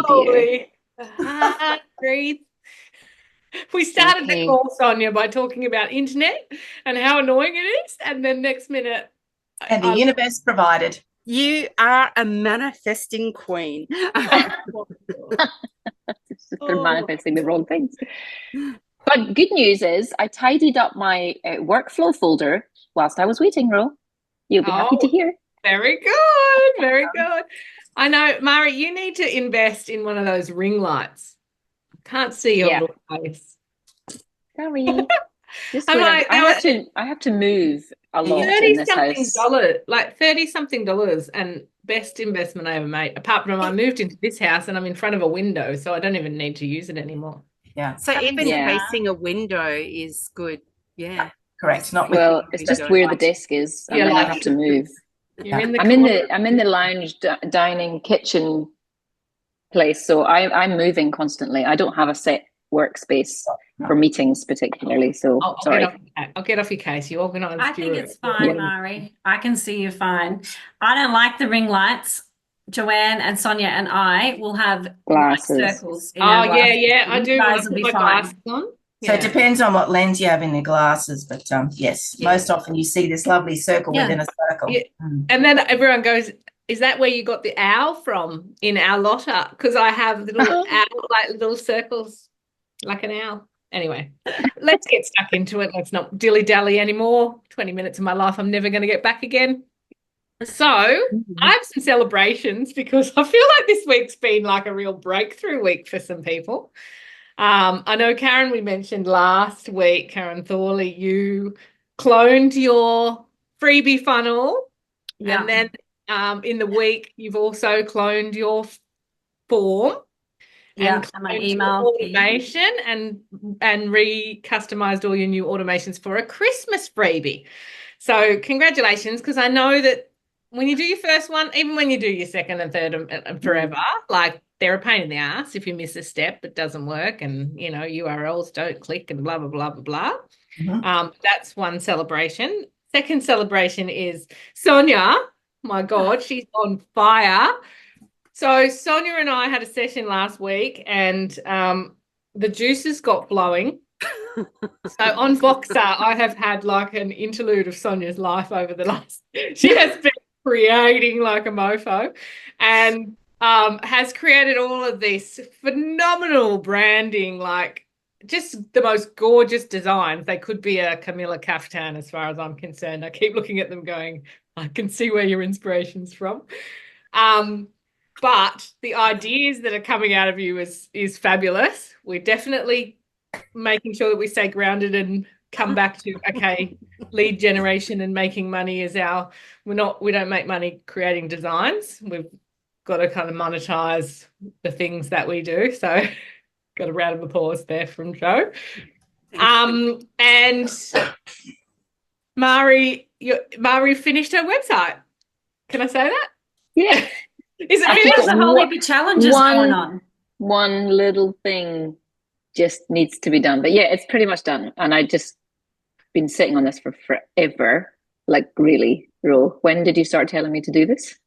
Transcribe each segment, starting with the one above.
dear. slowly. Breathe. We started the Okay. call, Sonia, by talking about internet and how annoying it is, and then next minute, And the I universe provided. You are a manifesting queen. It's just they're oh, manifesting the wrong things. But good news is I tidied up my workflow folder whilst I was waiting, Ro. You'll be happy to oh, hear. very good, very good. I know, Mari, you need to invest in one of those ring lights. Can't see your Yeah, little face. sorry. Just I'm whenever like, there were I have to move a lot in 30 this something house. dollars, like 30 something dollars, and best investment I ever made. Apart from I moved into this house and I'm in front of a window, so I don't even need to use it anymore. Yeah, So even Yeah. facing a window is good. Yeah. correct. Not with Well, it's just where the desk is, and Yeah, then I like have to move. you're in the I'm in the lounge, dining, kitchen place, so I'm moving constantly. I don't have a set workspace for meetings particularly, so I'll sorry. I'll get off your case. You organised. I think it's fine, Yeah. Mari. I can see you fine. I don't like the ring lights. Joanne and Sonia and I will have light Glasses. circles in Oh our yeah, glasses. yeah, I You do. When I guys will put be my fine. glasses on. So it Yeah. depends on what lens you have in the glasses, but yes, Yeah. most often you see this lovely circle Yeah. within a circle. Yeah. And then everyone goes, "Is that where you got the owl from in our lotter?" Because I have little owl, like little circles, like an owl. Anyway, let's get stuck into it. Let's not dilly-dally anymore. 20 minutes of my life I'm never going to get back again. So I have some celebrations because I feel like this week's been like a real breakthrough week for some people. I know, Karen, we mentioned last week, Karen Thorley, you cloned your freebie funnel. Yeah. And then in the week, you've also cloned your form Yeah. and And my cloned email. your automation and re-customized all your new automations for a Christmas freebie. So congratulations, because I know that when you do your first one, even when you do your second and third and forever, like they're a pain in the ass if you miss a step, it doesn't work, and you know URLs don't click and blah blah blah blah blah. That's one celebration. Second celebration is Sonia. My God, she's on fire. So Sonia and I had a session last week, and the juices got flowing. So on Voxer, I have had like an interlude of Sonia's life over the last. She has been creating like a mofo, and has created all of this phenomenal branding, like just the most gorgeous designs. They could be a Camilla caftan, as far as I'm concerned. I keep looking at them, going, I can see where your inspiration's from. But the ideas that are coming out of you is fabulous. We're definitely making sure that we stay grounded and come back to, okay, lead generation and making money is we don't make money creating designs. We've got to kind of monetize the things that we do. So got a round of applause there from Joe. And Mari finished her website. Can I say that? Yeah. Is it I think finished? there's a whole heap of challenges going on. One little thing just needs to be done. But yeah, it's pretty much done. And I just been sitting on this for forever. Like really, Ro, when did you start telling me to do this?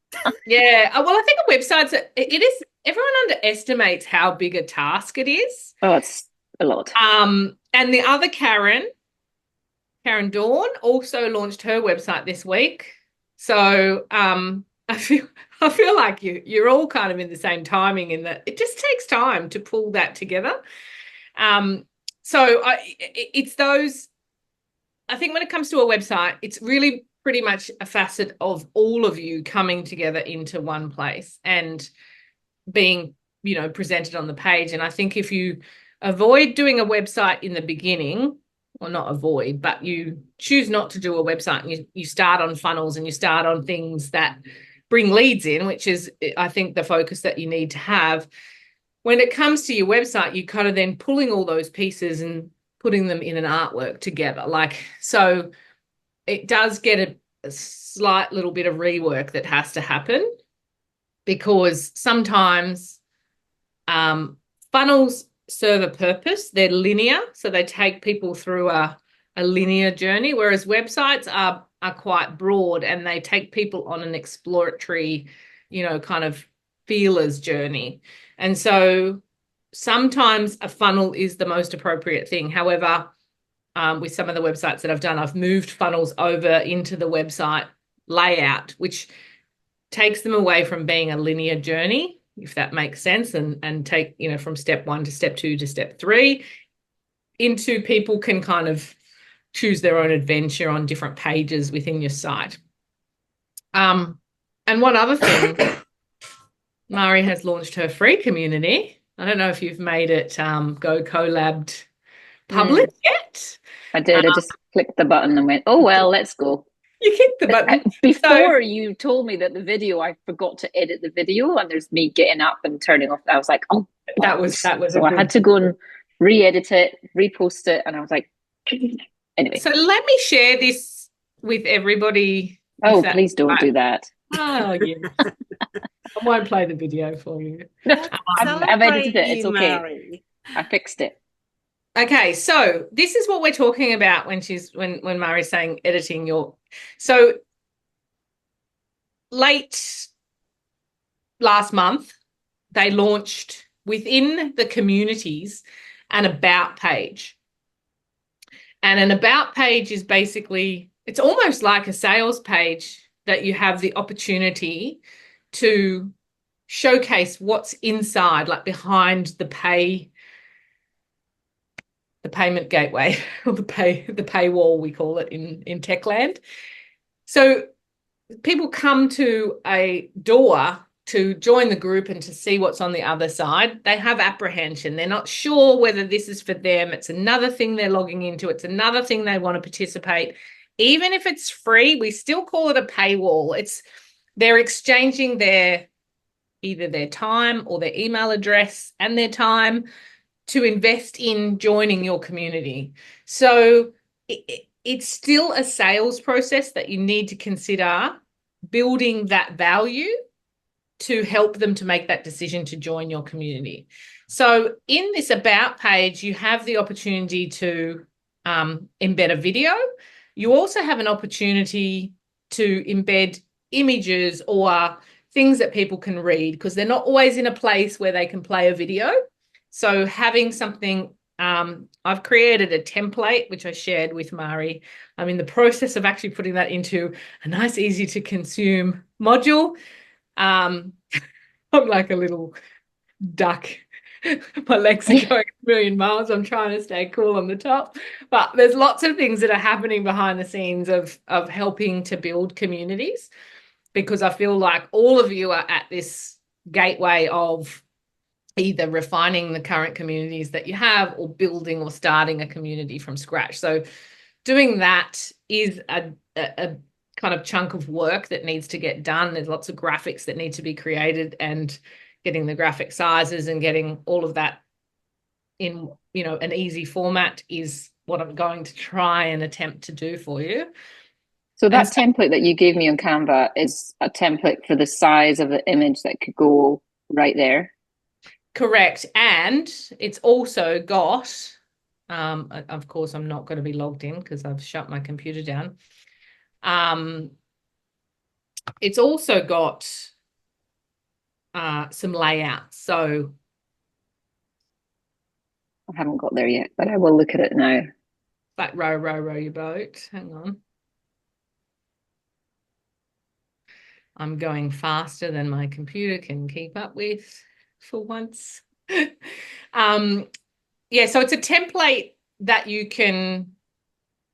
Yeah. Well, I think a website's it is, everyone underestimates how big a task it is. Oh, it's a lot. And the other Karen Dawn, also launched her website this week. So I feel like you're all kind of in the same timing, in that it just takes time to pull that together. So it's those. I think when it comes to a website, it's really pretty much a facet of all of you coming together into one place and being, presented on the page. And I think if you avoid doing a website in the beginning, or not avoid, but you choose not to do a website, and you start on funnels and you start on things that bring leads in, which is, I think, the focus that you need to have. When it comes to your website, you kind of then pulling all those pieces and putting them in an artwork together. So it does get a slight little bit of rework that has to happen, because sometimes funnels serve a purpose. They're linear, so they take people through a linear journey, whereas websites are quite broad and they take people on an exploratory, kind of feeler's journey. And so sometimes a funnel is the most appropriate thing. However, with some of the websites that I've done, I've moved funnels over into the website layout, which takes them away from being a linear journey, if that makes sense, and take, you know, from step 1 to step 2 to step 3 into people can kind of choose their own adventure on different pages within your site. And one other thing, Mari has launched her free community. I don't know if you've made it Go Collabed public yet. I did. I just clicked the button and went, oh, well, let's go. You clicked the button. Before you told me that the video, I forgot to edit the video, and there's me getting up and turning off. I was like, oh, that was so I had to go and re-edit it, repost it, and I was like, anyway. So let me share this with everybody. Oh, please don't do that. Oh, yeah. I won't play the video for you. I've edited it. It's okay. Mari. I fixed it. Okay, so this is what we're talking about when Mari's saying editing your. So late last month, they launched within the communities an about page. And an about page is basically, it's almost like a sales page that you have the opportunity to showcase what's inside, like behind the payment gateway, or the paywall, we call it in tech land. So people come to a door to join the group and to see what's on the other side. They have apprehension. They're not sure whether this is for them. It's another thing they're logging into. It's another thing they want to participate. Even if it's free, we still call it a paywall. They're exchanging either their time or their email address and their time to invest in joining your community. So it's still a sales process that you need to consider building that value to help them to make that decision to join your community. So in this about page, you have the opportunity to embed a video. You also have an opportunity to embed images or things that people can read, because they're not always in a place where they can play a video. So having something, I've created a template, which I shared with Mari. I'm in the process of actually putting that into a nice, easy to consume module. I'm like a little duck. My legs are going a million miles. I'm trying to stay cool on the top. But there's lots of things that are happening behind the scenes of helping to build communities, because I feel like all of you are at this gateway of either refining the current communities that you have or building or starting a community from scratch. So doing that is a kind of chunk of work that needs to get done. There's lots of graphics that need to be created, and getting the graphic sizes and getting all of that in, you know, an easy format is what I'm going to try and attempt to do for you. So that template that you gave me on Canva is a template for the size of the image that could go right there. Correct. And it's also got, of course, I'm not going to be logged in because I've shut my computer down. It's also got some layouts. So I haven't got there yet, but I will look at it now. Like row your boat. Hang on. I'm going faster than my computer can keep up with for once. Yeah, so it's a template that you can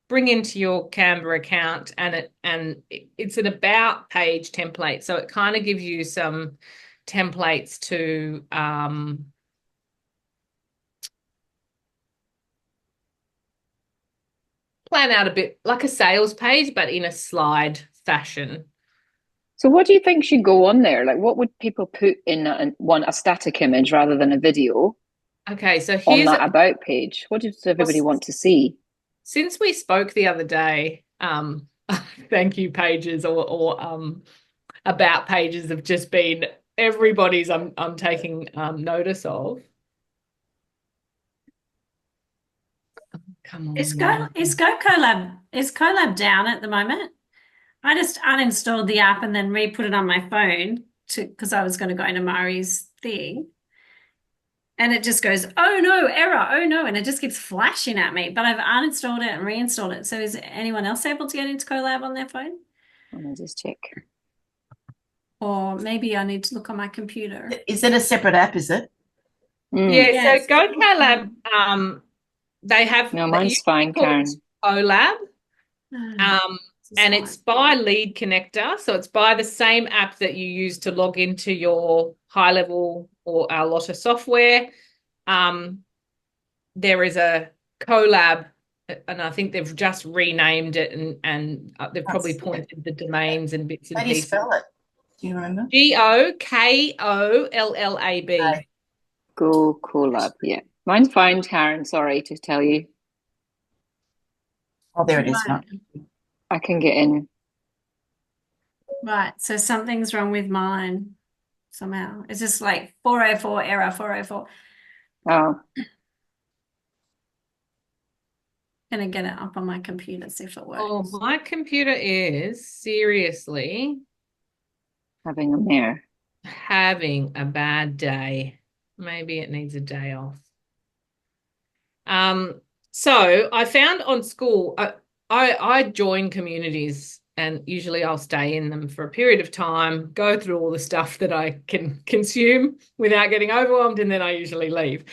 bring into your Canva account, and it's an about page template. So it kind of gives you some templates to plan out a bit like a sales page, but in a slide fashion. So what do you think should go on there? Like, what would people put in a static image rather than a video? Okay, so on here's that about page. What does everybody want to see? Since we spoke the other day, thank you pages or about pages have just been everybody's I'm taking notice of. Come on. Is Colab down at the moment? I just uninstalled the app and then re-put it on my phone. because I was going to go into Mari's thing. And it just goes, oh no, error, oh no. And it just keeps flashing at me. But I've uninstalled it and reinstalled it. So is anyone else able to get into Colab on their phone? Let me just check. Or maybe I need to look on my computer. Is it a separate app, is it? Yeah, Yes. so Go Colab, they have No, mine's fine, called Karen. Colab, This is and fine. it's by Lead Connector. So it's by the same app that you use to log into your high level or our Lotta software. There is a Colab, and I think they've just renamed it, and they've probably That's- pointed the domains and bits and How do you pieces. spell it? Do you remember? GOKOLLAB. Okay. Go Colab. Yeah. Mine's fine, Karen. Sorry to tell you. Oh, there it is. Right. I can get in. Right. So something's wrong with mine somehow. It's just like 404 error, 404. Oh, Gonna get it up on my computer, see if it works. Oh, my computer is seriously having a mare. having a bad day. Maybe it needs a day off. So I found on school, I join communities, and usually I'll stay in them for a period of time, go through all the stuff that I can consume without getting overwhelmed, and then I usually leave.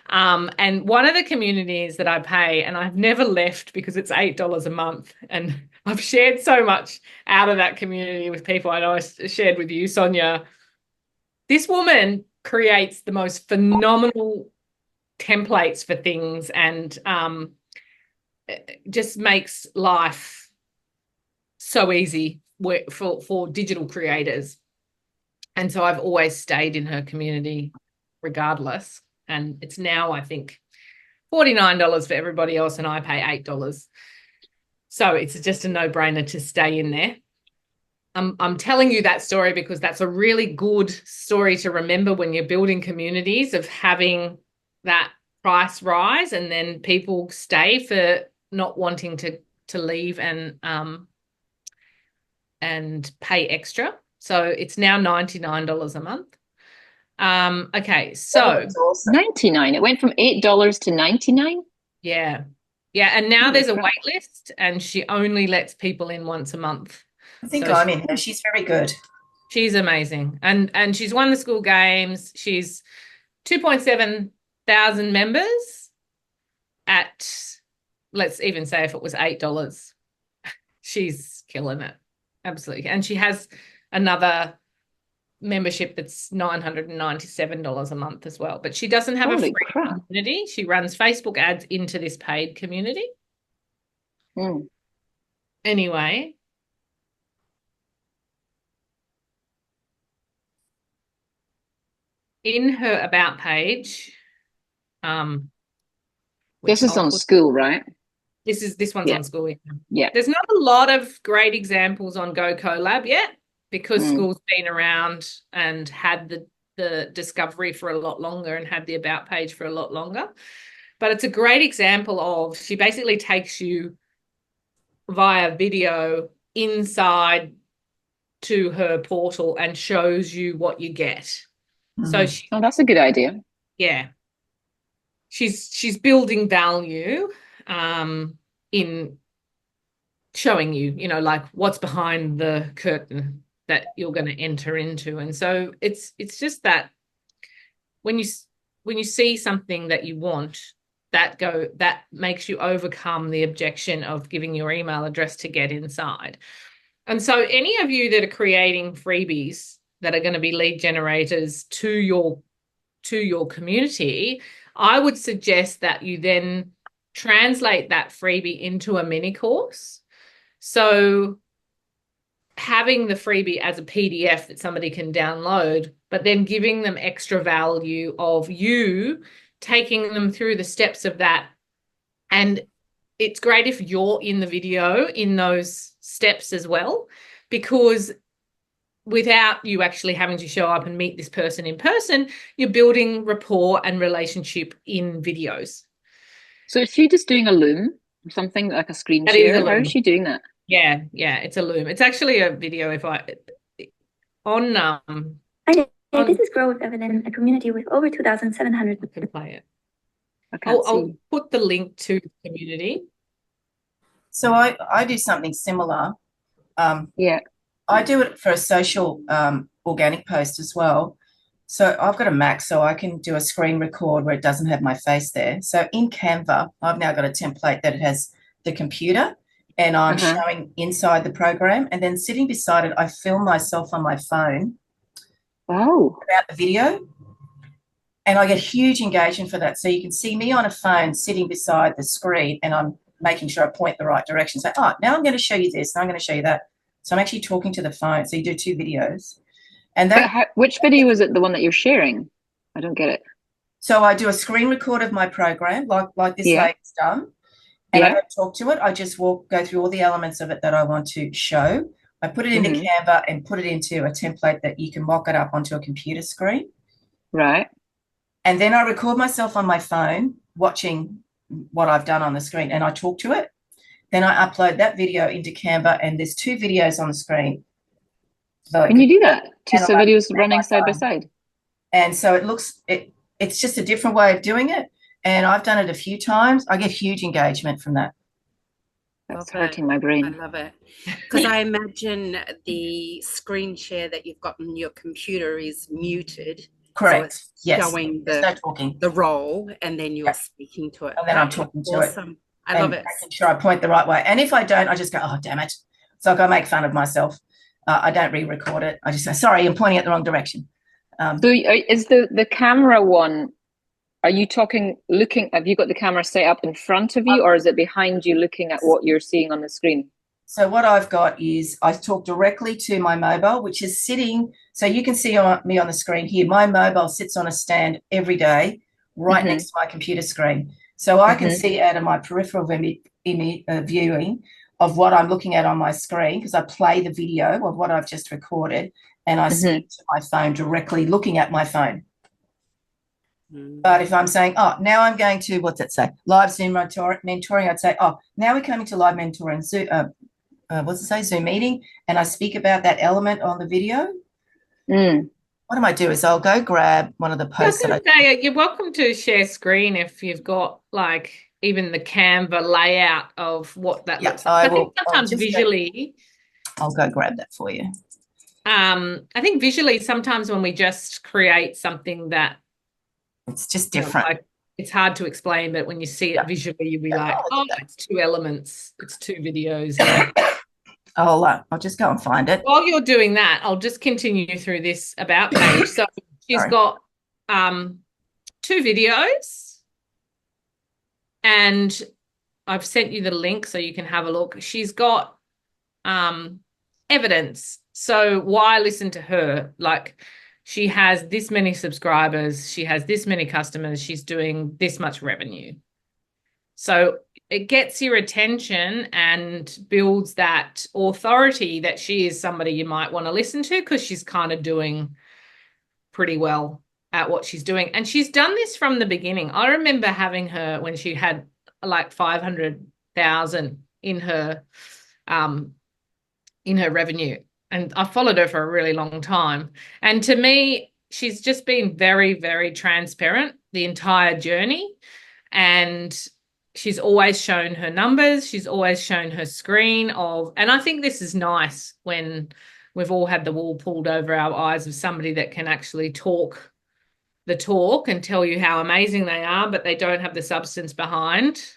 And one of the communities that I pay, and I've never left because it's $8 a month, and I've shared so much out of that community with people. I know I shared with you, Sonia. This woman creates the most phenomenal templates for things, and just makes life so easy for digital creators. And so I've always stayed in her community regardless. And it's now, I think, $49 for everybody else, and I pay $8. So it's just a no-brainer to stay in there. I'm telling you that story because that's a really good story to remember when you're building communities, of having that price rise and then people stay for not wanting to leave and pay extra. So it's now $99 a month. Okay, so That's awesome. 99. It went from $8 to 99. yeah, and now Holy there's a crap. wait list, and she only lets people in once a month. I think So I'm in her. She's very good. She's amazing, and she's won the school games. She's 2.7 thousand members at, let's even say if it was $8, she's killing it, absolutely. And she has another membership that's $997 a month as well, but she doesn't have Holy a free crap. community. She runs Facebook ads into this paid community. Hmm. Anyway, in her about page, This which is I'll on put- school, right? this one's Yeah. on school. Yeah. There's not a lot of great examples on Go Colab yet, because Mm. school's been around and had the discovery for a lot longer and had the about page for a lot longer. But it's a great example of, she basically takes you via video inside to her portal and shows you what you get. So Mhm. she, Oh, that's a good idea. yeah, she's building value in showing you, you know, like what's behind the curtain that you're going to enter into. And so it's just that when you see something that you want, that makes you overcome the objection of giving your email address to get inside. And so any of you that are creating freebies that are going to be lead generators to your community, I would suggest that you then translate that freebie into a mini course. So having the freebie as a PDF that somebody can download, but then giving them extra value of you taking them through the steps of that. And it's great if you're in the video in those steps as well, because without you actually having to show up and meet this person in person, you're building rapport and relationship in videos. So is she just doing a Loom or something, like a screen That is a share? How Loom. is she doing that? Yeah, it's a Loom. It's actually a video. If I on Hi, On- this is Grow with Evelyn, a community with over 2,700. I can play it. I can't I'll see. put the link to the community. So I do something similar. Yeah. I do it for a social organic post as well. So I've got a Mac, so I can do a screen record where it doesn't have my face there. So in Canva, I've now got a template that it has the computer, and I'm showing inside the program, and then sitting beside it, I film myself on my phone Oh. about the video, and I get huge engagement for that. So you can see me on a phone sitting beside the screen, and I'm making sure I point the right direction. So, now I'm going to show you this, now I'm going to show you that. So I'm actually talking to the phone. So you do 2 videos. And that, which video is it, the one that you're sharing? I don't get it. so I do a screen record of my program, like this lady's done, and I don't talk to it. I just go through all the elements of it that I want to show. I put it into Canva and put it into a template that you can mock it up onto a computer screen. Right. And then I record myself on my phone watching what I've done on the screen, and I talk to it. Then I upload that video into Canva, and there's 2 videos on the screen. So Can you do that? 2 videos running side by side? And so it's just a different way of doing it. And I've done it a few times. I get huge engagement from that. That's hurting my brain. I love it. Because I imagine the screen share that you've got on your computer is muted. Correct. So it's yes. showing no talking. the role, and then you're speaking to it. And then I'm talking to it. I love it. Making sure I point the right way. And if I don't, I just go, oh, damn it. So I make fun of myself. I don't re-record it. I just say, sorry, I'm pointing at the wrong direction. So is the camera one, are you have you got the camera set up in front of you, or is it behind you looking at what you're seeing on the screen? So what I've got is I talk directly to my mobile, which is sitting, so you can see me on the screen here. My mobile sits on a stand every day right next to my computer screen. So I can see out of my peripheral viewing of what I'm looking at on my screen, because I play the video of what I've just recorded, and I speak to my phone directly looking at my phone. But if I'm saying, oh, now I'm going to, what's it say? Live Zoom mentoring, I'd say, oh, now we're coming to live mentoring, Zoom, what's it say? Zoom meeting. And I speak about that element on the video. What I might do is I'll go grab one of the posts. You're welcome to share screen if you've got like even the Canva layout of what that looks like. I think sometimes visually. I'll go grab that for you. I think visually sometimes when we just create something that it's just different. Like, it's hard to explain, but when you see it visually, you'll be like, oh, it's 2 elements. It's 2 videos. I'll just go and find it. While you're doing that, I'll just continue through this about page. So she's got 2 videos, and I've sent you the link so you can have a look. She's got evidence. So why listen to her? Like, she has this many subscribers, she has this many customers, she's doing this much revenue. So it gets your attention and builds that authority that she is somebody you might want to listen to, because she's kind of doing pretty well at what she's doing. And she's done this from the beginning. I remember having her when she had like 500,000 in her revenue. And I followed her for a really long time. And to me, she's just been very, very transparent the entire journey. And she's always shown her numbers. She's always shown her screen and I think this is nice when we've all had the wool pulled over our eyes of somebody that can actually talk the talk and tell you how amazing they are, but they don't have the substance behind.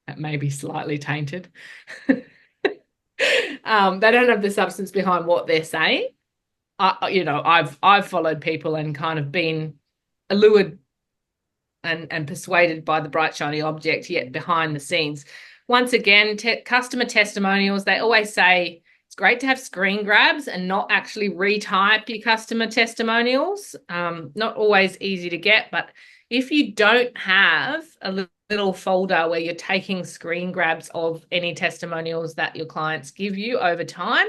That may be slightly tainted. They don't have the substance behind what they're saying. I've followed people and kind of been allured and persuaded by the bright shiny object, yet behind the scenes. Once again, customer testimonials, they always say it's great to have screen grabs and not actually retype your customer testimonials. Not always easy to get, but if you don't have a little folder where you're taking screen grabs of any testimonials that your clients give you over time,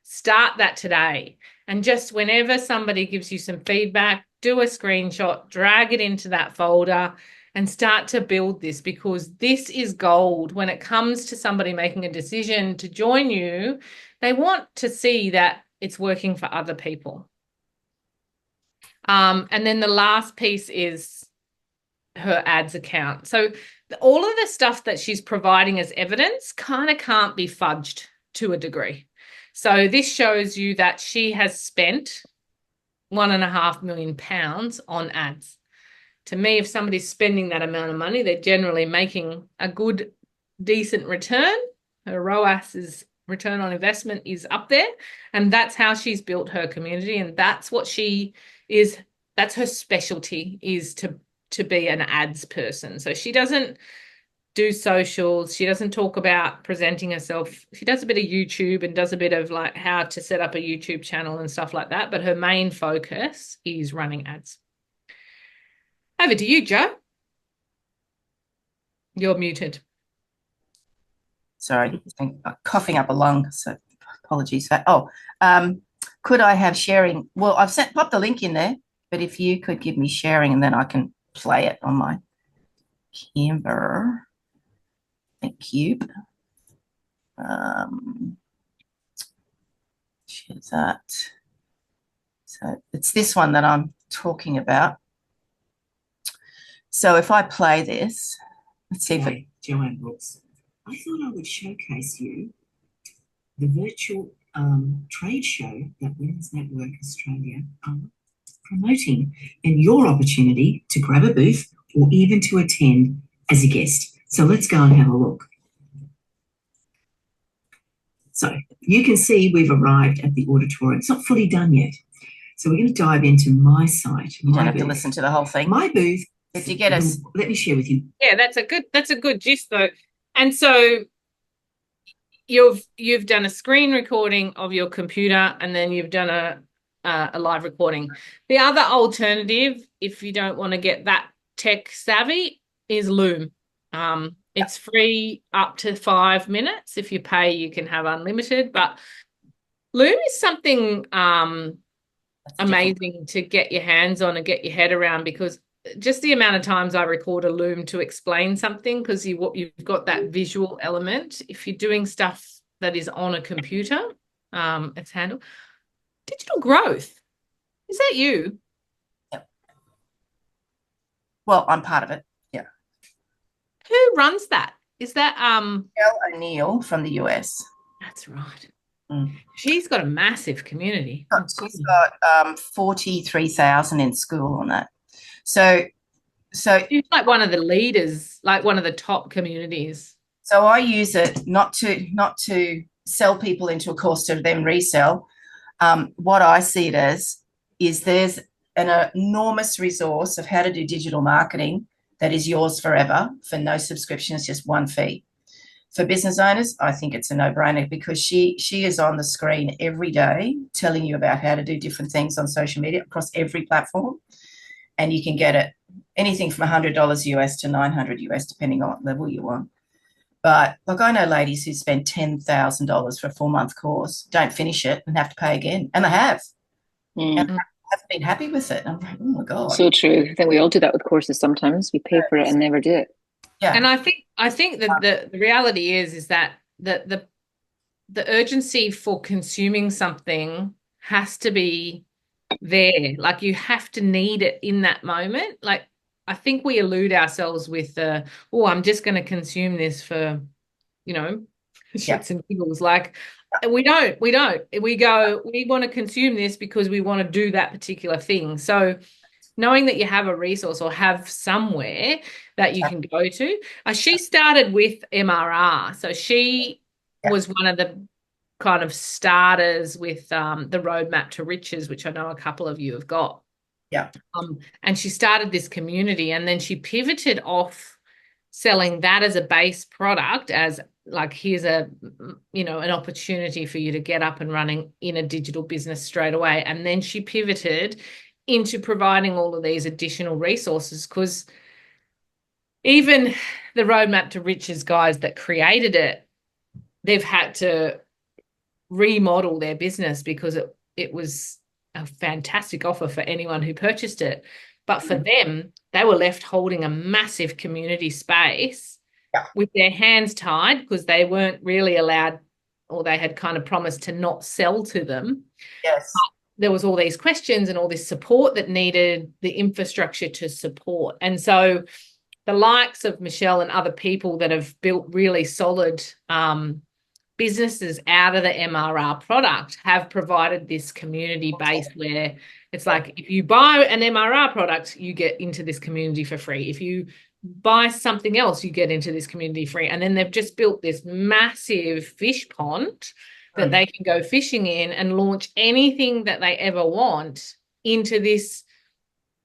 start that today. And just whenever somebody gives you some feedback, do a screenshot, drag it into that folder and start to build this, because this is gold. When it comes to somebody making a decision to join you, they want to see that it's working for other people. And then the last piece is her ads account. So all of the stuff that she's providing as evidence kind of can't be fudged to a degree. So this shows you that she has spent £1.5 million on ads. To me, if somebody's spending that amount of money, they're generally making a good, decent return. Her ROAS is return on investment is up there. And that's how she's built her community. And that's what she is. That's her specialty, is to be an ads person. So she doesn't do socials. She doesn't talk about presenting herself. She does a bit of YouTube and does a bit of like how to set up a YouTube channel and stuff like that. But her main focus is running ads. Over to you, Jo. You're muted. Sorry, I'm coughing up a lung, so apologies for could I have sharing? Well, I've popped the link in there, but if you could give me sharing and then I can play it on my camera. Thank you. Share that. So it's this one that I'm talking about. So if I play this, let's see if it... Joanne Brooks. I thought I would showcase you the virtual trade show that Women's Network Australia are promoting, and your opportunity to grab a booth or even to attend as a guest. So let's go and have a look. So you can see we've arrived at the auditorium. It's not fully done yet. So we're going to dive into my site. You don't have to listen to the whole thing. My booth. If you get us... Let me share with you. Yeah, that's a good gist though. And so you've done a screen recording of your computer, and then you've done a live recording. The other alternative, if you don't want to get that tech savvy, is Loom. It's free up to 5 minutes. If you pay, you can have unlimited. But Loom is something amazing to get your hands on and get your head around, because just the amount of times I record a Loom to explain something, because you've got that visual element. If you're doing stuff that is on a computer, it's handled. Digital growth. Is that you? Yep. Well, I'm part of it. Yeah. Who runs that? Is that Michelle O'Neill from the US? That's right. Mm. She's got a massive community. She's got 43,000 in school on that. So she's like one of the leaders, like one of the top communities. So I use it not to sell people into a course to then resell. What I see it as is there's an enormous resource of how to do digital marketing that is yours forever for no subscription. It's just one fee. For business owners, I think it's a no-brainer, because she is on the screen every day telling you about how to do different things on social media across every platform. And you can get it anything from $100 US to $900 US, depending on what level you want. But like, I know ladies who spend $10,000 for a 4-month course, don't finish it, and have to pay again. And they have. Mm. And haven't been happy with it. I'm like, oh my God. So true. I think we all do that with courses sometimes. We pay for it and never do it. Yeah. And I think that the reality is that the urgency for consuming something has to be there. Like, you have to need it in that moment. Like, I think we elude ourselves with I'm just going to consume this for, shits and giggles. Like, we don't. We go, we want to consume this because we want to do that particular thing. So knowing that you have a resource or have somewhere that you can go to. She started with MRR. So she was one of the kind of starters with the Roadmap to Riches, which I know a couple of you have got. Yeah. And she started this community, and then she pivoted off selling that as a base product, as like, here's an opportunity for you to get up and running in a digital business straight away. And then she pivoted into providing all of these additional resources, because even the Roadmap to Riches guys that created it, they've had to remodel their business because it was a fantastic offer for anyone who purchased it. But for them, they were left holding a massive community space with their hands tied, because they weren't really allowed or they had kind of promised to not sell to them. Yes. There was all these questions and all this support that needed the infrastructure to support. And so the likes of Michelle and other people that have built really solid businesses out of the MRR product have provided this community base where it's like, if you buy an MRR product, you get into this community for free. If you buy something else, you get into this community free. And then they've just built this massive fish pond that they can go fishing in and launch anything that they ever want into this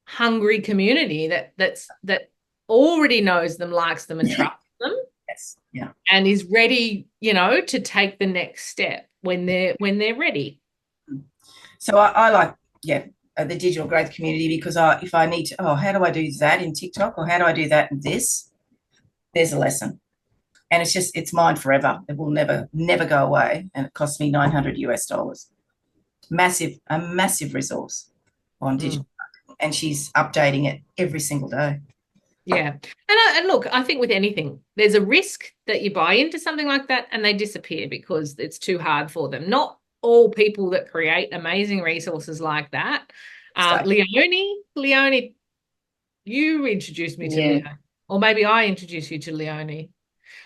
hungry community that already knows them, likes them, and trusts them. Yes. Yeah. And is ready, to take the next step when they're ready. So I like, the digital growth community, because if I need to, how do I do that in TikTok, or how do I do that in this? There's a lesson. And it's mine forever. It will never go away. And it cost me $900 US. A massive resource on digital. And she's updating it every single day. Yeah. And look, I think with anything, there's a risk that you buy into something like that and they disappear because it's too hard for them. Not all people that create amazing resources like that. Leonie, you introduced me to Leonie. Or maybe I introduced you to Leonie.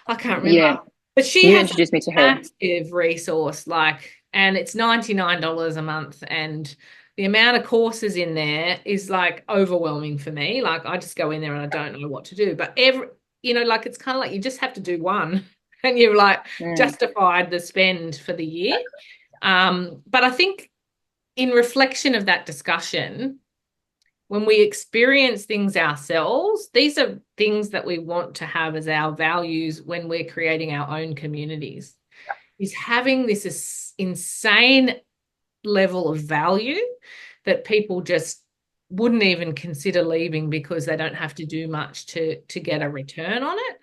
I can't remember. Yeah. But she has introduced me to her. Massive resource, and it's $99 a month, and the amount of courses in there is overwhelming for me. I just go in there and I don't know what to do. But it's kind of like you just have to do one and you've justified the spend for the year. But I think in reflection of that discussion, when we experience things ourselves, these are things that we want to have as our values when we're creating our own communities, is having this insane level of value that people just wouldn't even consider leaving because they don't have to do much to get a return on it.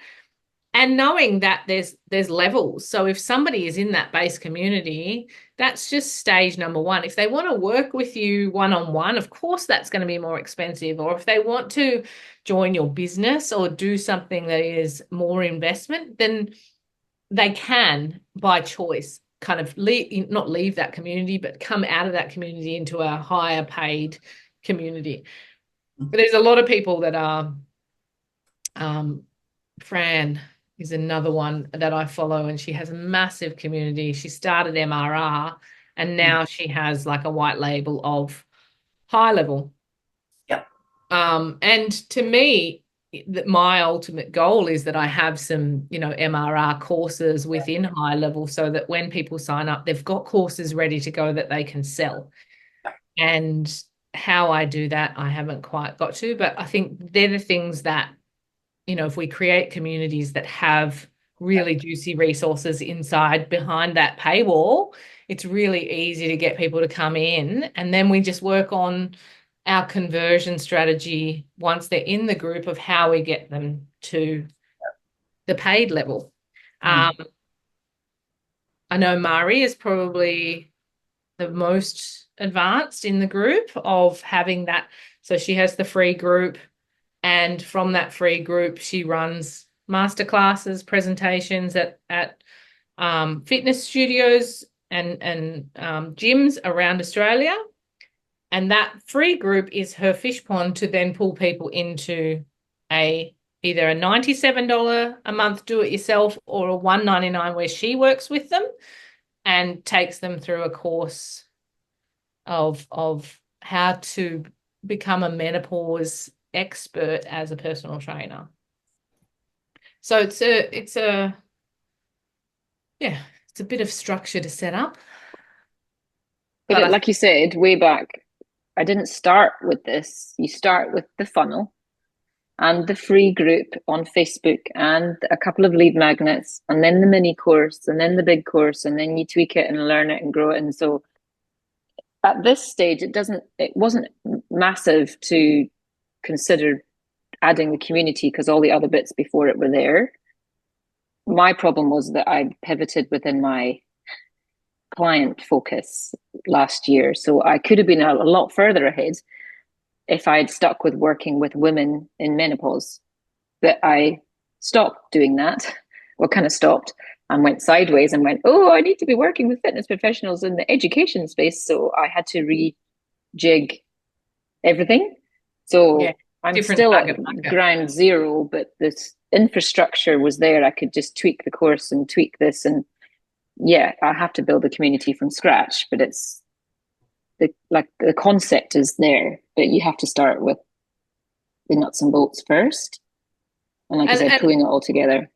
And knowing that there's levels. So if somebody is in that base community, that's just stage number one. If they want to work with you one-on-one, of course that's going to be more expensive. Or if they want to join your business or do something that is more investment, then they can, by choice, kind of not leave that community, but come out of that community into a higher paid community. But there's a lot of people that are, Fran is another one that I follow, and she has a massive community. She started MRR and now she has a white label of high level. Yep. And to me, my ultimate goal is that I have some, MRR courses within high level, so that when people sign up, they've got courses ready to go that they can sell. And how I do that, I haven't quite got to, but I think they're the things that, if we create communities that have really juicy resources inside behind that paywall, it's really easy to get people to come in, and then we just work on our conversion strategy once they're in the group of how we get them to the paid level. I know Mari is probably the most advanced in the group of having that. So she has the free group, and from that free group, she runs masterclasses, presentations at fitness studios and gyms around Australia. And that free group is her fish pond to then pull people into either a $97 a month do-it-yourself or a $199 where she works with them and takes them through a course of how to become a menopause expert as a personal trainer. So it's a bit of structure to set up. But like you said, way back, I didn't start with this. You start with the funnel and the free group on Facebook and a couple of lead magnets, and then the mini course, and then the big course, and then you tweak it and learn it and grow it. And so at this stage, it wasn't massive to consider adding the community because all the other bits before it were there. My problem was that I pivoted within my client focus last year. So I could have been a lot further ahead if I'd stuck with working with women in menopause. But I stopped doing that, kind of stopped. and went sideways and went, oh, I need to be working with fitness professionals in the education space. So I had to rejig everything. So Yeah, I'm different still at target market. ground zero, but this infrastructure was there. I could just tweak the course and tweak this. And yeah, I have to build a community from scratch, but it's the concept is there, but you have to start with the nuts and bolts first. And like I said, pulling it all together.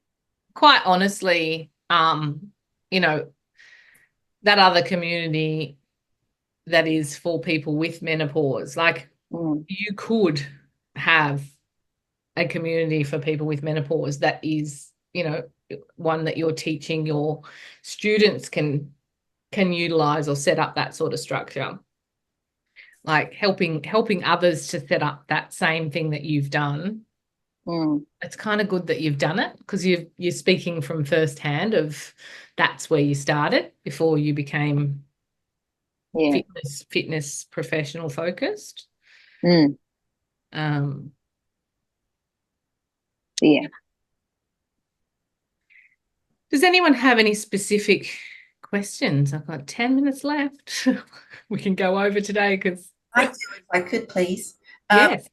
Quite honestly, you know, that other community that is for people with menopause, like you could have a community for people with menopause that is, you know, one that you're teaching your students can utilize or set up that sort of structure, like helping others to set up that same thing that you've done. It's kind of good that you've done it, because you're speaking from firsthand of that's where you started before you became fitness professional focused. Yeah. Does anyone have any specific questions? I've got 10 minutes left. We can go over today because I do, if I could, please. Yes.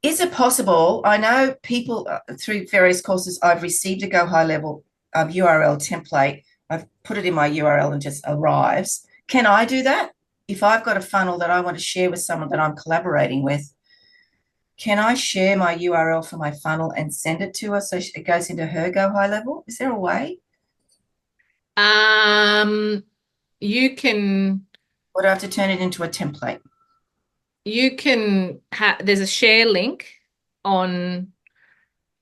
Is it possible? I know people through various courses, I've received a Go High Level URL template. I've put it in my URL and just arrives. Can I do that? If I've got a funnel that I want to share with someone that I'm collaborating with, can I share my URL for my funnel and send it to her so it goes into her Go High Level? Is there a way? You can. Or do I have to turn it into a template? You can there's a share link on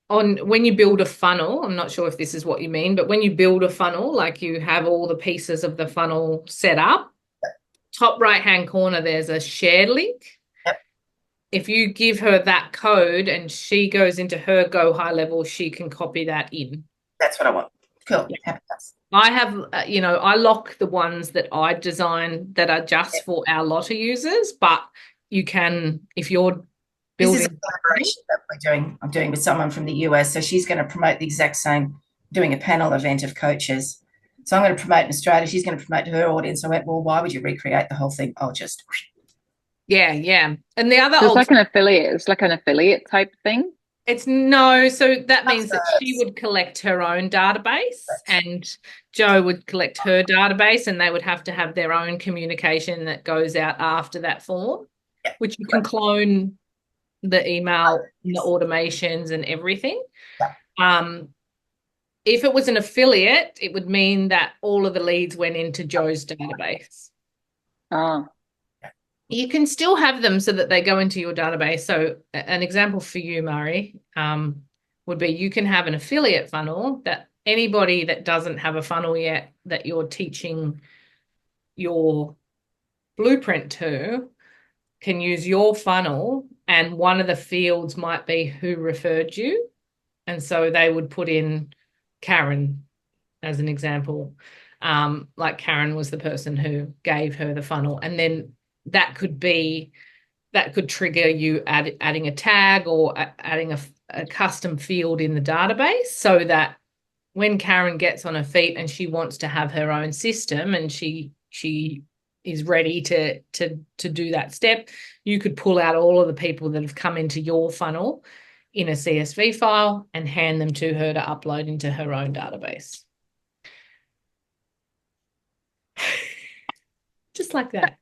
when you build a funnel. I'm not sure if this is what you mean, but when you build a funnel, like you have all the pieces of the funnel set up, top right-hand corner, there's a share link. Yep. If you give her that code and she goes into her Go High Level, she can copy that in. That's what I want. Cool. Yeah. I have, I lock the ones that I design that are just for our Lotta users, but you can, if you're building. This is a collaboration that I'm doing with someone from the US. So she's going to promote the exact same, doing a panel event of coaches. So I'm going to promote in Australia. She's going to promote to her audience. I went, well, why would you recreate the whole thing? I'll just. Yeah. And the other. So it's like an affiliate. It's like an affiliate type thing. It's no. So that means that she would collect her own database and Jo would collect her database, and they would have to have their own communication that goes out after that form, which you can clone the email, the automations and everything. If it was an affiliate, it would mean that all of the leads went into Jo's database. You can still have them so that they go into your database. So an example for you, Mari, would be you can have an affiliate funnel that anybody that doesn't have a funnel yet that you're teaching your blueprint to can use your funnel, and one of the fields might be who referred you. And so they would put in Karen as an example. Like Karen was the person who gave her the funnel. And then that could trigger you adding a tag or adding a custom field in the database, so that when Karen gets on her feet and she wants to have her own system and she is ready to do that step, you could pull out all of the people that have come into your funnel in a CSV file and hand them to her to upload into her own database. Just like that.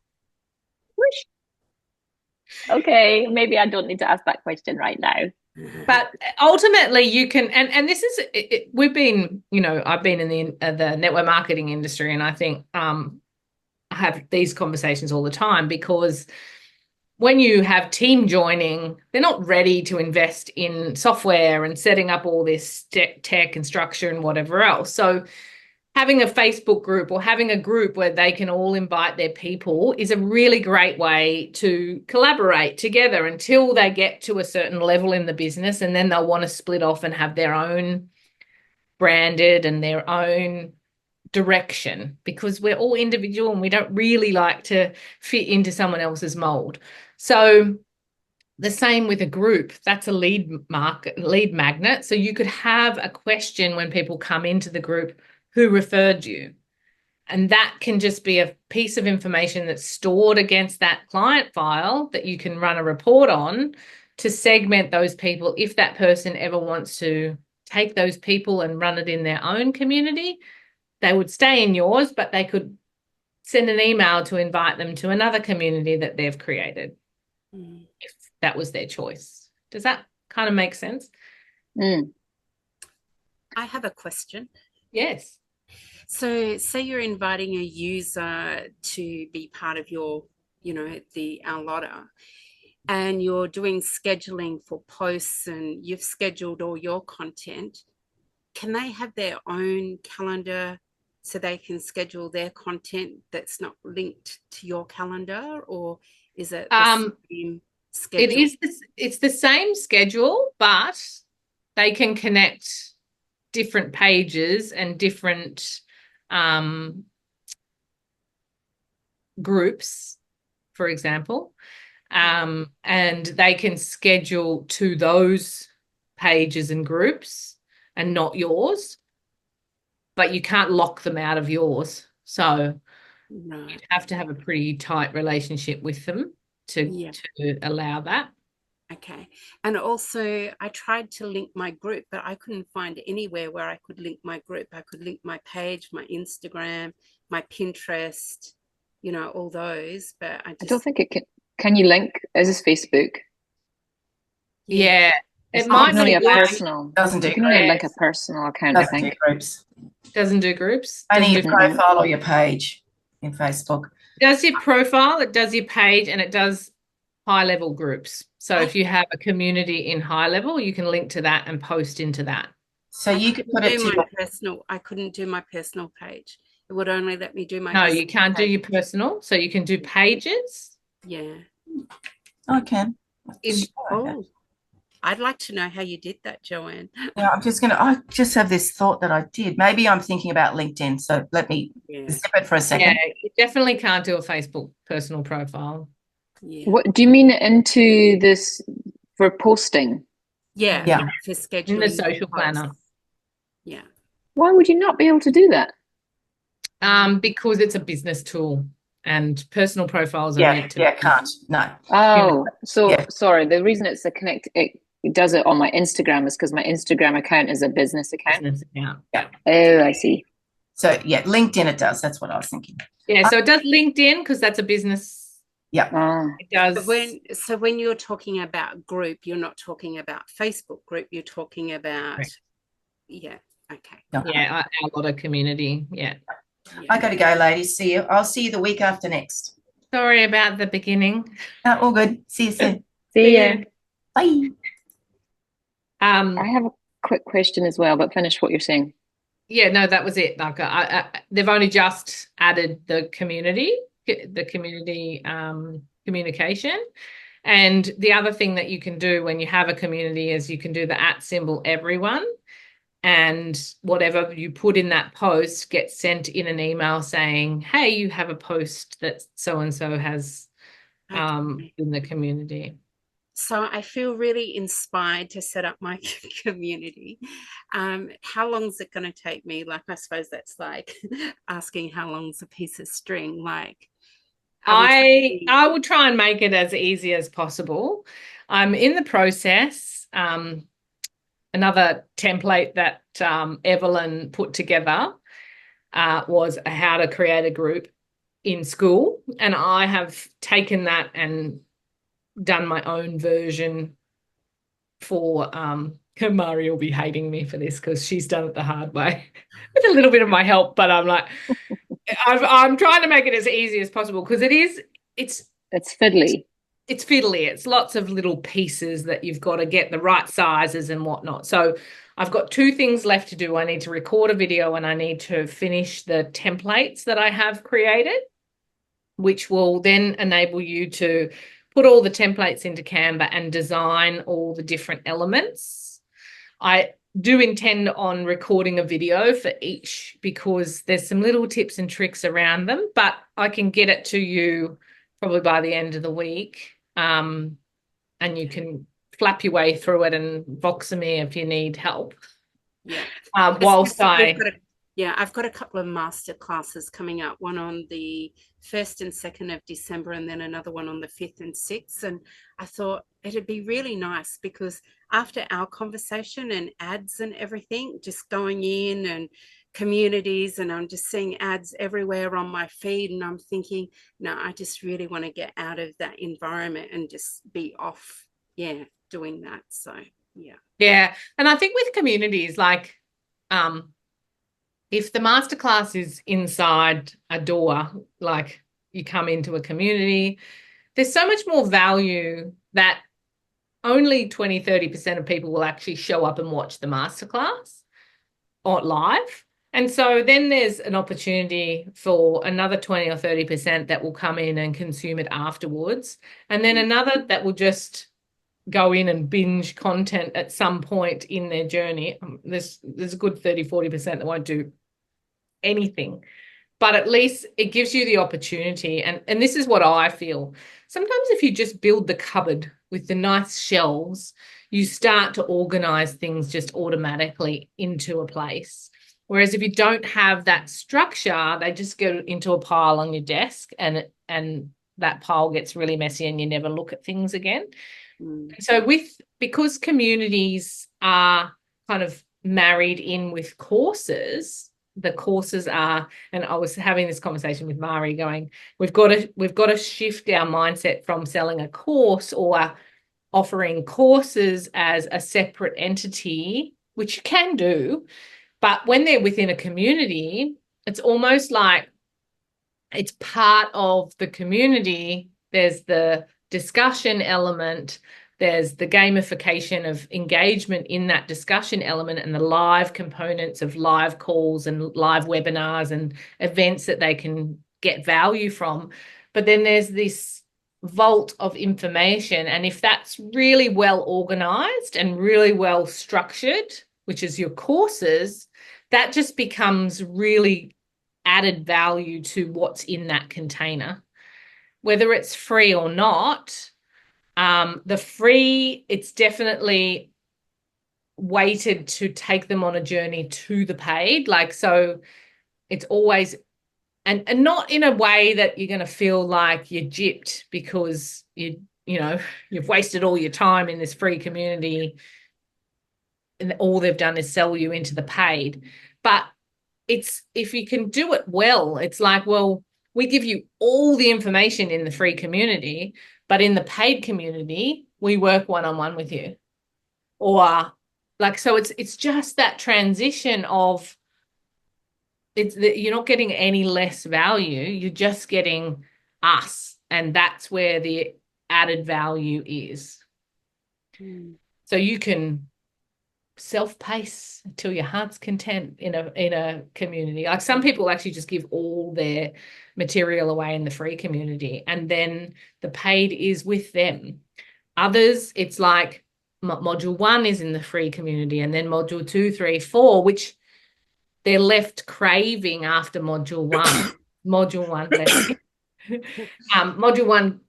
Okay, maybe I don't need to ask that question right now. But ultimately you can, and this is, we've been, I've been in the network marketing industry, and I think I have these conversations all the time, because when you have team joining, they're not ready to invest in software and setting up all this tech and structure and whatever else. So having a Facebook group or having a group where they can all invite their people is a really great way to collaborate together until they get to a certain level in the business, and then they'll want to split off and have their own branded and their own direction, because we're all individual and we don't really like to fit into someone else's mold. So the same with a group. That's a lead magnet. So you could have a question when people come into the group, who referred you? And that can just be a piece of information that's stored against that client file that you can run a report on to segment those people. If that person ever wants to take those people and run it in their own community, they would stay in yours, but they could send an email to invite them to another community that they've created, if that was their choice. Does that kind of make sense? Mm. I have a question. Yes. So say you're inviting a user to be part of your, our lotter, and you're doing scheduling for posts and you've scheduled all your content. Can they have their own calendar so they can schedule their content that's not linked to your calendar, or is it the same schedule? It's the same schedule, but they can connect different pages and different groups, for example, and they can schedule to those pages and groups and not yours, but you can't lock them out of yours. So you have to have a pretty tight relationship with them to allow that. Okay. And also, I tried to link my group, but I couldn't find anywhere where I could link my group. I could link my page, my Instagram, my Pinterest, all those, but I don't think it can. Can you link? Is this Facebook? Yeah. It might only not a work. personal. Doesn't do You can only groups. link a personal account, I Doesn't do think. groups. Doesn't do groups. Only Doesn't your do- profile or your page in Facebook. does your profile, it does your page, and it does high level groups. So if you have a community in high level, you can link to that and post into that. So you could put it to my personal. I couldn't do my personal page. It would only let me do my. No, you can't do your personal. So you can do pages. Yeah. I can. Oh, I'd like to know how you did that, Joanne. Yeah, I just have this thought that I did. Maybe I'm thinking about LinkedIn. So let me zip it for a second. Yeah, you definitely can't do a Facebook personal profile. Yeah. What do you mean into this for posting? Yeah. Yeah. For scheduling. In the social planner. Yeah. Why would you not be able to do that? Because it's a business tool and personal profiles are meant to be. Can't. No. Oh, so Yeah. sorry. The reason it's it does it on my Instagram is because my Instagram account is a business account. Business account. Yeah. Oh, I see. So yeah, LinkedIn it does. That's what I was thinking. Yeah, so it does LinkedIn because that's a business. Yeah. It does. When you're talking about group, you're not talking about Facebook group. You're talking about. Right. Yeah. Okay. Yeah, our lot of community. Yeah. I got to go, ladies. See you. I'll see you the week after next. Sorry about the beginning. All good. See you soon. See ya. Bye. I have a quick question as well, but finish what you're saying. Yeah, no, that was it. Like, they've only just added the community communication. And the other thing that you can do when you have a community is you can do the @everyone, and whatever you put in that post gets sent in an email saying, hey, you have a post that so-and-so has in the community. So I feel really inspired to set up my community. How long is it going to take me? Like, I suppose that's like asking how long's a piece of string. Like, I will try and make it as easy as possible. I'm in the process. Another template that Evelyn put together was how to create a group in school. And I have taken that and done my own version for Mari will be hating me for this because she's done it the hard way with a little bit of my help, but I'm like I'm trying to make it as easy as possible because it's fiddly. It's fiddly. It's lots of little pieces that you've got to get the right sizes and whatnot. So I've got 2 things left to do. I need to record a video and I need to finish the templates that I have created, which will then enable you to put all the templates into Canva and design all the different elements. I do intend on recording a video for each because there's some little tips and tricks around them, but I can get it to you probably by the end of the week. And and you can flap your way through it and Voxer me if you need help. Yeah. Whilst I've got a couple of master classes coming up, one on the 1st and 2nd of December, and then another one on the 5th and 6th. And I thought it'd be really nice, because after our conversation and ads and everything, just going in and communities, and I'm just seeing ads everywhere on my feed, and I'm thinking, no, I just really want to get out of that environment and just be off, doing that. So yeah. And I think with communities, like if the masterclass is inside a door, like you come into a community, there's so much more value that only 20-30% of people will actually show up and watch the masterclass or live. And so then there's an opportunity for another 20 or 30% that will come in and consume it afterwards. And then another that will just go in and binge content at some point in their journey. There's a good 30-40% that won't do anything, but at least it gives you the opportunity. And this is what I feel. Sometimes if you just build the cupboard with the nice shelves, you start to organize things just automatically into a place. Whereas if you don't have that structure, they just go into a pile on your desk, and that pile gets really messy and you never look at things again. So because communities are kind of married in with courses, the courses are, and I was having this conversation with Mari going, we've got to shift our mindset from selling a course or offering courses as a separate entity, which you can do, but when they're within a community, it's almost like it's part of the community. There's the discussion element, there's the gamification of engagement in that discussion element, and the live components of live calls and live webinars and events that they can get value from. But then there's this vault of information, and if that's really well organized and really well structured, which is your courses, that just becomes really added value to what's in that container. Whether it's free or not, the free, it's definitely weighted to take them on a journey to the paid. Like, so it's always, and not in a way that you're going to feel like you're gypped because you've wasted all your time in this free community and all they've done is sell you into the paid. But it's, if you can do it well, it's like, well, we give you all the information in the free community, but in the paid community, we work one-on-one with you. Or like, so it's just that transition of, it's that you're not getting any less value, you're just getting us. And that's where the added value is. So you can self-pace till your heart's content in a community. Like, some people actually just give all their material away in the free community, and then the paid is with them. Others, it's like module 1 is in the free community, and then module 2, 3, 4, which they're left craving after module 1. Module 1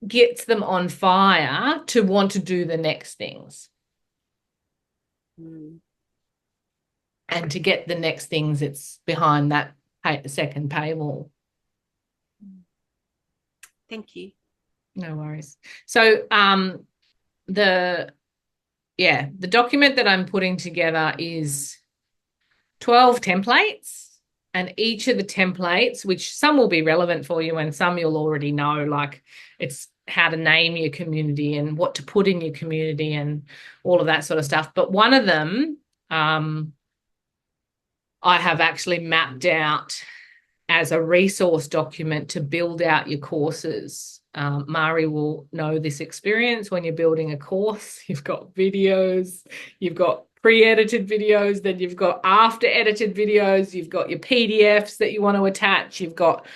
gets them on fire to want to do the next things. And to get the next things, it's behind that second paywall. Thank you. No worries. So the document that I'm putting together is 12 templates, and each of the templates, which some will be relevant for you and some you'll already know, like it's how to name your community and what to put in your community and all of that sort of stuff. But one of them I have actually mapped out as a resource document to build out your courses. Mari will know this experience. When you're building a course, you've got videos, you've got pre-edited videos, then you've got after edited videos, you've got your PDFs that you want to attach, you've got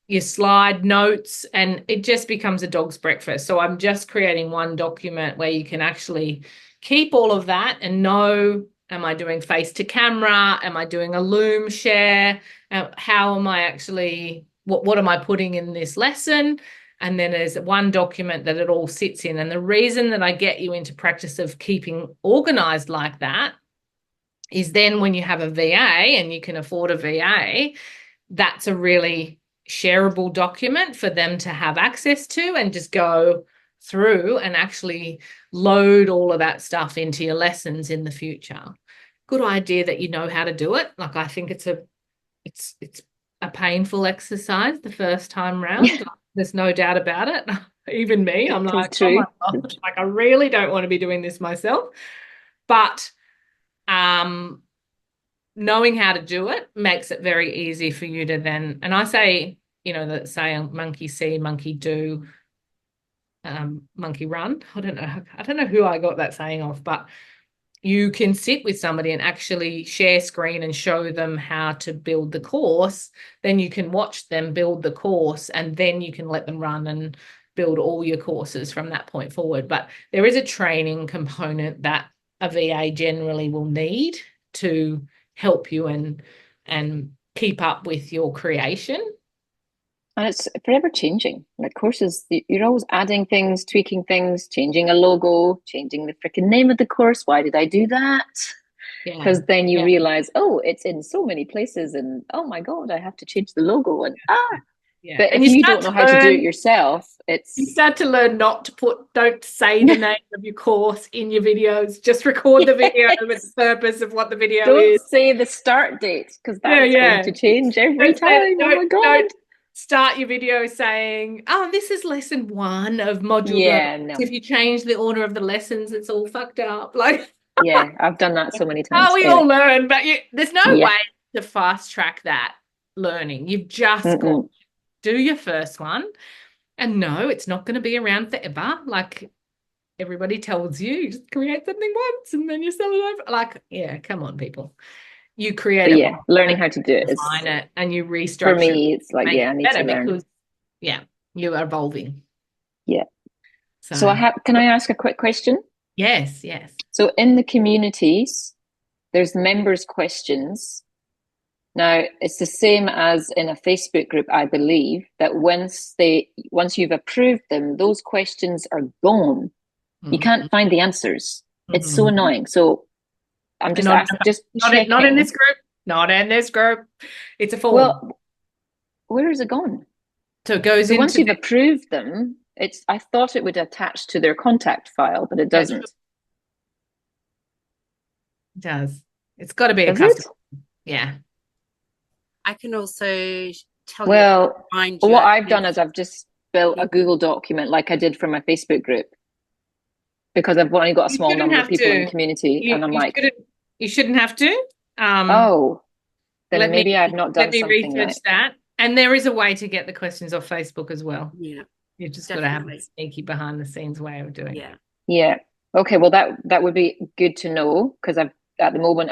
your slide notes, and it just becomes a dog's breakfast. So I'm just creating one document where you can actually keep all of that and know, am I doing face to camera? Am I doing a Loom share? How am I actually, what am I putting in this lesson? and then there's one document that it all sits in. And the reason that I get you into practice of keeping organized like that is then when you have a VA and you can afford a VA, that's a really shareable document for them to have access to and just go through and actually load all of that stuff into your lessons in the future. Good idea that you know how to do it. Like, I think it's a painful exercise the first time round. Yeah. There's no doubt about it. Even me, I'm It is like, true. oh my God, like I really don't want to be doing this myself. But knowing how to do it makes it very easy for you to then, and I say, that saying monkey see, monkey do, monkey run. I don't know who I got that saying off, but you can sit with somebody and actually share screen and show them how to build the course. Then you can watch them build the course, and then you can let them run and build all your courses from that point forward. But there is a training component that a VA generally will need to help you and keep up with your creation. And it's forever changing. Like, courses, you're always adding things, tweaking things, changing a logo, changing the freaking name of the course. Why did I do that? Because then you realize, oh, it's in so many places, and oh my God, I have to change the logo. And but and if you don't know how to do it yourself, you start to learn not to don't say the name of your course in your videos. Just record the video with the purpose of what the video don't is. say the start date, because that's going to change every time. Oh my God. Don't start your video saying, oh, this is lesson 1 of module. No. If you change the order of the lessons, it's all fucked up. Like, yeah, I've done that so many times. Oh, we all learn, but there's no way to fast track that learning. You've just got to do your first one, and no, it's not going to be around forever. Like everybody tells you, you just create something once and then you sell it over. Like, yeah, come on, people. You create it. Yeah, learning how to do it. Define it and you restructure. For me, it's like, I need to learn. Because, you are evolving. Yeah. So can I ask a quick question? Yes. So in the communities, there's members' questions. Now, it's the same as in a Facebook group, I believe, that once you've approved them, those questions are gone. You can't find the answers. It's so annoying. So I'm just asking, not in this group. Not in this group. It's a form. Well, where is it gone? So it goes into once you've approved them, I thought it would attach to their contact file, but it doesn't. It does. It's got to be a custom. Yeah. I can also tell you. What I've done is I've just built a Google document like I did for my Facebook group, because I've only got a small number of people in the community, and I'm like, you shouldn't have to. Then maybe I've not done something. Let me research that. And there is a way to get the questions off Facebook as well. Yeah. You've just got to have a sneaky behind the scenes way of doing it. Yeah. Okay. Well, that would be good to know, because at the moment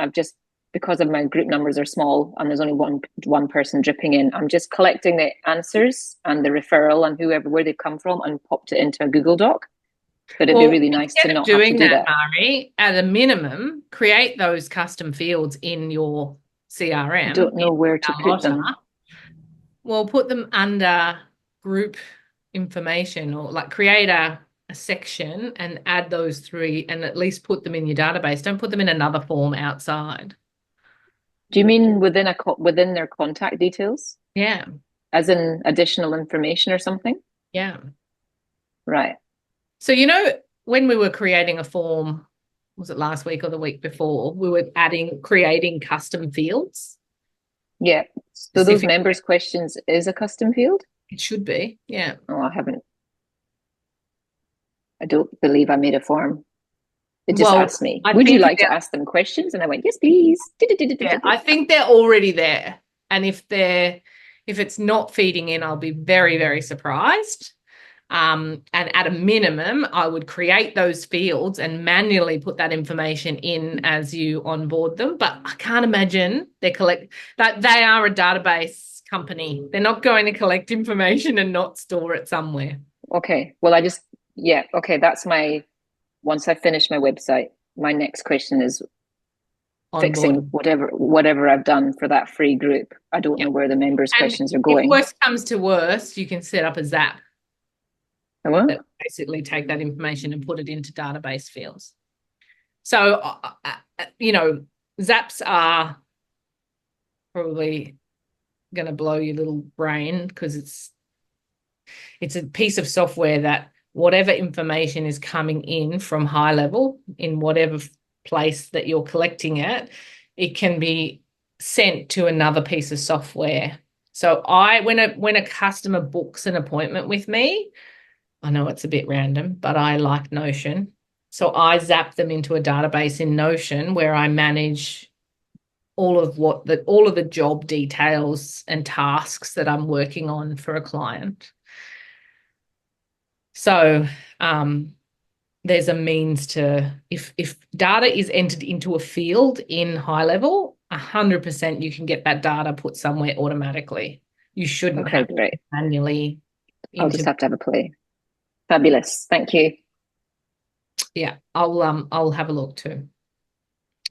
because of my group numbers are small and there's only one person dripping in, I'm just collecting the answers and the referral and where they've come from and popped it into a Google Doc. But it'd be really nice to not have to do that. Mari, at a minimum, create those custom fields in your CRM. I don't know where to put them. Well, put them under group information, or like create a section and add those 3 and at least put them in your database. Don't put them in another form outside. Do you mean within their contact details? Yeah. As in additional information or something? Yeah. Right. So, when we were creating a form, was it last week or the week before, we were creating custom fields. Yeah. So those members' questions is a custom field? It should be, yeah. Oh, I don't believe I made a form. It just asked me, would you like to ask them questions? And I went, yes, please. Yeah, I think they're already there. And if it's not feeding in, I'll be very, very surprised. And at a minimum, I would create those fields and manually put that information in as you onboard them. But I can't imagine that they are a database company. They're not going to collect information and not store it somewhere. Okay. Well, okay. That's once I finish my website, my next question is fixing whatever I've done for that free group. I don't know where the members' questions are going. If worst comes to worst, you can set up a Zap. Well, that basically take that information and put it into database fields. So, Zaps are probably going to blow your little brain because it's a piece of software that whatever information is coming in from high level in whatever place that you're collecting it can be sent to another piece of software. So when a customer books an appointment with me, I know it's a bit random, but I like Notion. So I zap them into a database in Notion where I manage all of the job details and tasks that I'm working on for a client. So there's a means to, if data is entered into a field in high level, 100% you can get that data put somewhere automatically. You shouldn't okay, have to great. manually. I'll just have to have a play. Fabulous. Thank you. Yeah, I'll have a look too.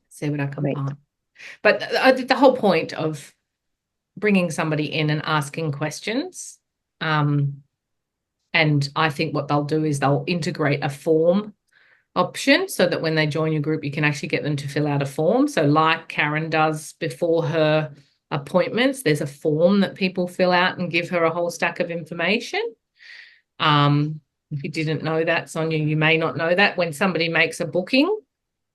See what I can Great. find. But the whole point of bringing somebody in and asking questions, and I think what they'll do is they'll integrate a form option so that when they join your group, you can actually get them to fill out a form. So like Karen does before her appointments, there's a form that people fill out and give her a whole stack of information. If you didn't know that, Sonia, you may not know that. When somebody makes a booking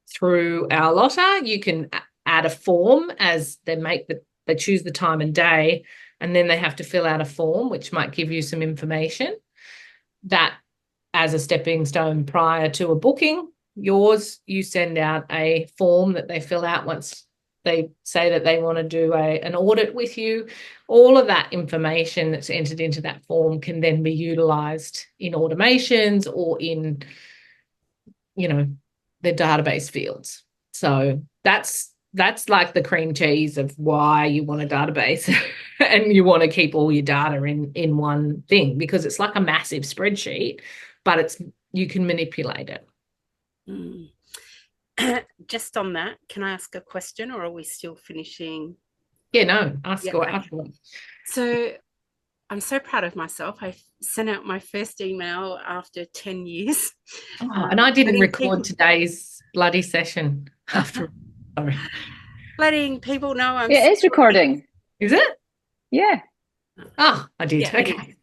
through our Lotta, you can add a form as they choose the time and day, and then they have to fill out a form, which might give you some information that as a stepping stone prior to a booking. You send out a form that they fill out once they say that they want to do an audit with you. All of that information that's entered into that form can then be utilized in automations or in, the database fields. So that's like the cream cheese of why you want a database and you want to keep all your data in one thing, because it's like a massive spreadsheet, but you can manipulate it. Mm. Just on that, can I ask a question, or are we still finishing? Yeah, no, ask. So I'm so proud of myself. I sent out my first email after 10 years. And I didn't record today's bloody session after. Sorry. Letting people know I'm it's recording. Is it? Yeah. Oh, I did. Yeah, okay.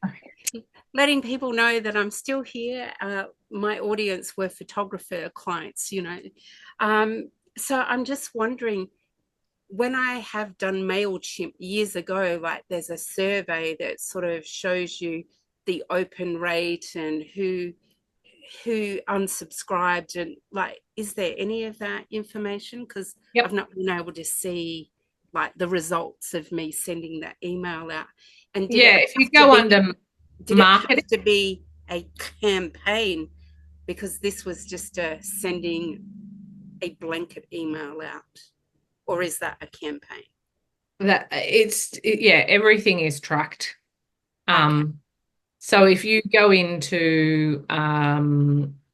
Letting people know that I'm still here. My audience were photographer clients, So I'm just wondering, when I have done MailChimp years ago, like there's a survey that sort of shows you the open rate and who unsubscribed, and like, is there any of that information? Because I've not been able to see like the results of me sending that email out. And if you go under marketing, it have to be a campaign, because this was just sending a blanket email out, or is that a campaign? That everything is tracked. So if you go into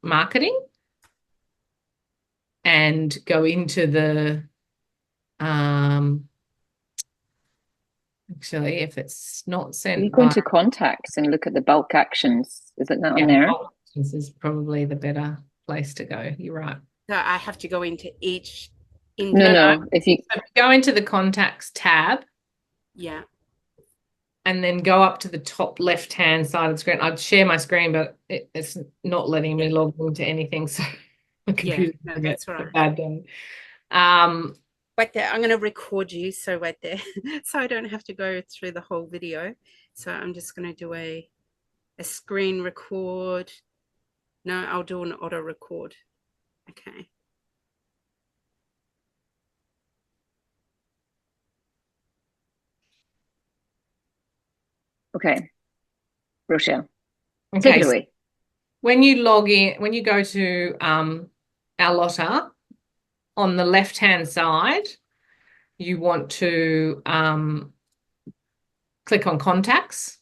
marketing and go into the actually, if it's not sent, you go into contacts and look at the bulk actions. Is it not on there? This is probably the better place to go. You're right. So I have to go into each. No. If you go into the contacts tab, and then go up to the top left-hand side of the screen. I'd share my screen, but it's not letting me log into anything. So the computer that's right. Bad day. Wait there. I'm going to record you. So wait there, so I don't have to go through the whole video. So I'm just going to do a screen record. No, I'll do an auto record. Okay. Okay, Rochelle, take it away. When you log in, when you go to our Lotta, on the left-hand side, you want to click on contacts.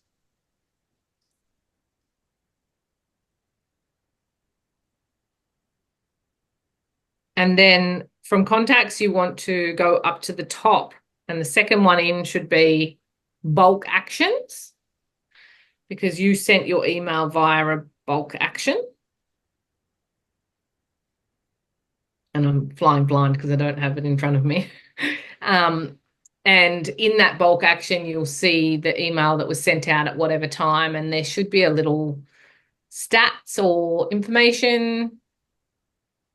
And then from contacts, you want to go up to the top, and the second one in should be bulk actions, because you sent your email via bulk action. And I'm flying blind because I don't have it in front of me. And in that bulk action, you'll see the email that was sent out at whatever time, and there should be a little stats or information.